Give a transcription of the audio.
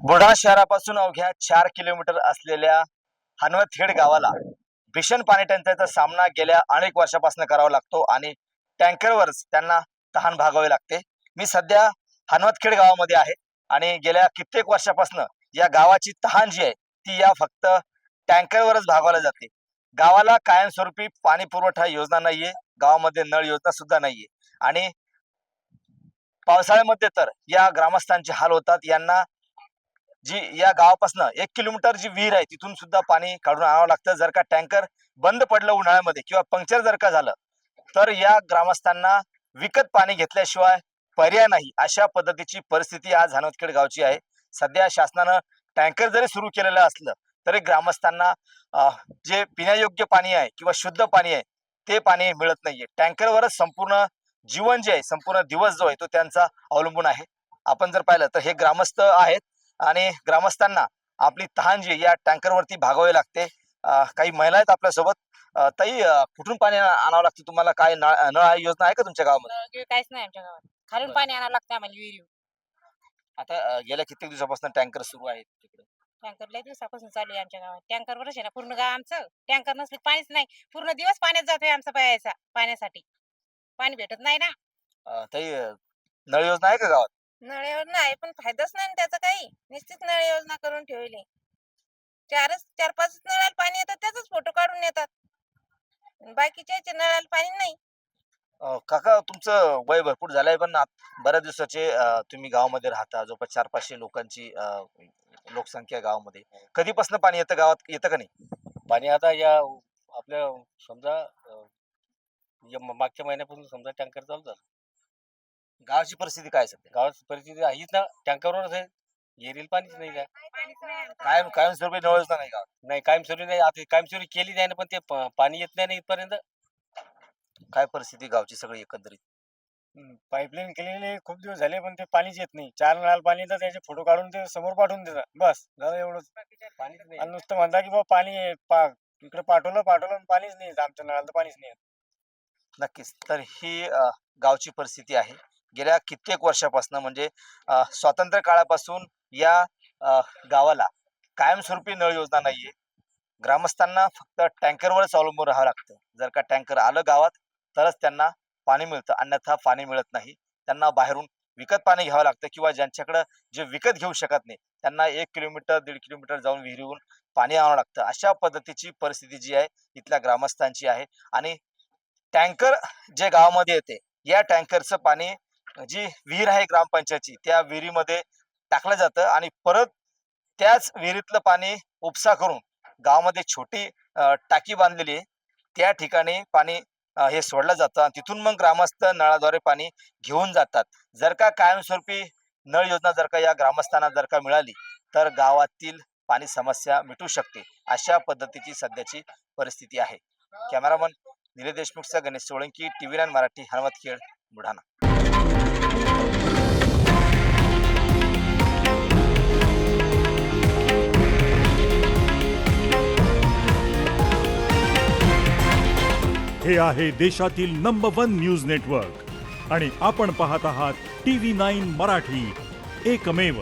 बुलढाणा शहरापासून अवघ्या 4 किलोमीटर असलेल्या हनवतखेड गावाला भीषण पाणी टंचाईचा सामना गेल्या अनेक वर्षापासून करावा लागतो आणि टँकरवरच त्यांना तहान भागावी लागते. मी सध्या हनवतखेड गावामध्ये आहे आणि गेल्या कित्येक वर्षापासून या गावाची तहान जी आहे ती या फक्त टँकरवरच भागवल्या जाते. गावाला कायमस्वरूपी पाणी पुरवठा योजना नाहीये, गावामध्ये नळ योजना सुद्धा नाहीये आणि पावसाळ्यामध्ये तर या ग्रामस्थांचे हाल होतात. यांना जी या गावापासून 1 किलोमीटर जी विहीर आहे तिथून सुद्धा पाणी काढून आणावं लागतं. जर का टँकर बंद पडलं उन्हाळ्यामध्ये किंवा पंक्चर जर का झालं तर या ग्रामस्थांना विकत पाणी घेतल्याशिवाय पर्याय नाही. अशा पद्धतीची परिस्थिती आज हनवतखेड गावची आहे. सध्या शासनानं टँकर जरी सुरू केलेलं असलं तरी ग्रामस्थांना जे पिण्यायोग्य पाणी आहे किंवा शुद्ध पाणी आहे ते पाणी मिळत नाहीये. टँकरवरच संपूर्ण जीवन जे आहे, संपूर्ण दिवस जो आहे तो त्यांचा अवलंबून आहे. आपण जर पाहिलं तर हे ग्रामस्थ आहेत आणि ग्रामस्थांना आपली तहान जी या टँकरवरती भागावी लागते. काही महिला आहेत आपल्यासोबत. ताई, कुठून पाणी आणावं लागतं तुम्हाला? काय नळ योजना आहे का तुमच्या गावामध्ये? नळ काहीच नाही आमच्या गावात. खालून पाणी आणावं लागतं आम्हाला विहिरीहून. आता गेल्या कित्येक दिवसापासून टँकर सुरू आहेत तिकडे. टँकर लय दिवसापासून चालू आहे आमच्या गावात. टँकरवरच आहे ना पूर्ण गाव आमचं. टँकर नसले पाणीच नाही. पूर्ण दिवस पाण्यात जातोय आमचा प्यायचा पाण्यासाठी. पाणी भेटत नाही ना. ताई, नळ योजना आहे का गावात? नळ योजना आहे पण फायदाच नाही ना त्याचा काही. नुसतीच नळ योजना करून ठेवली. 4-5 नळाला पाणी येतं त्याचाच फोटो काढून येतात. बाकीच्या नळाला पाणी नाही. काका, तुमचं वय भरपूर झालंय पण बऱ्याच दिवसाचे तुम्ही गावामध्ये राहता. जवळपास 400-500 लोकांची लोकसंख्या आहे गावामध्ये. कधीपासून पाणी येतं गावात, येतं का नाही? पाणी आता या आपल्या समजा या मागच्या महिन्यापासून समजा टँकर चालू झालं. गावाची परिस्थिती काय आहे सध्या? गावाची परिस्थिती हीच ना, टँकरवरच आहे. येरील पाणीच नाही काय. पाणीच नाही आमच्या कायमस्वरूपी नळ योजना नाही गावात. नाही, कायमस्वरूपी नाही. आता कायमस्वरूपी केली नाही ना, पण ते पाणी येत नाही ना इथपर्यंत. काय परिस्थिती गावची सगळी एकंदरीत? पाईपलाईन केलेली खूप दिवस झाले पण ते पाणीच येत नाही. 4 नळाला पाणी येतं त्याचे फोटो काढून ते समोर पाठवून देतात. बस झालं एवढंच. पाणीच नाही. आणि नुसतं म्हणता की बाबा पाणी इकडे पाठवलं आणि पाणीच नाही येत. आमच्या नळाला तर पाणीच नाही येत. नक्कीच. तर ही गावची परिस्थिती आहे. गेल्या कित्येक वर्षापासून म्हणजे स्वातंत्र्य काळापासून या गावाला कायमस्वरूपी नळ योजना नाहीये. ग्रामस्थांना फक्त टँकरवरच अवलंबून राहावं लागतं. जर का टँकर आलं गावात तरच त्यांना पाणी मिळतं, अन्यथा पाणी मिळत नाही. त्यांना बाहेरून विकत पाणी घ्यावं लागतं किंवा ज्यांच्याकडे जे विकत घेऊ शकत नाही त्यांना 1 किलोमीटर 1.5 किलोमीटर जाऊन विहिरीहून पाणी आणावं लागतं. अशा पद्धतीची परिस्थिती जी आहे इथल्या ग्रामस्थांची आहे. आणि टँकर जे गावामध्ये येते या टँकरचं पाणी जी विहीर आहे ग्रामपंचायतची त्या विहिरीमध्ये टाकलं जातं आणि परत त्याच विहिरीतलं पाणी उपसा करून गावामध्ये छोटी टाकी बांधलेली आहे त्या ठिकाणी पाणी हे सोडलं जातं आणि तिथून मग ग्रामस्थ नळाद्वारे पाणी घेऊन जातात. जर का कायमस्वरूपी नळ योजना जर का या ग्रामस्थांना जर का मिळाली तर गावातील पाणी समस्या मिटू शकते. अशा पद्धतीची सध्याची परिस्थिती आहे. कॅमेरामन निलेश देशमुखचा गणेश सोळंकी, TV9 मराठी, हनवतखेड, बुलढाणा. हे आहे देशातील नंबर 1 न्यूज नेटवर्क आणि आपण पाहत आहात TV9 मराठी, एकमेव.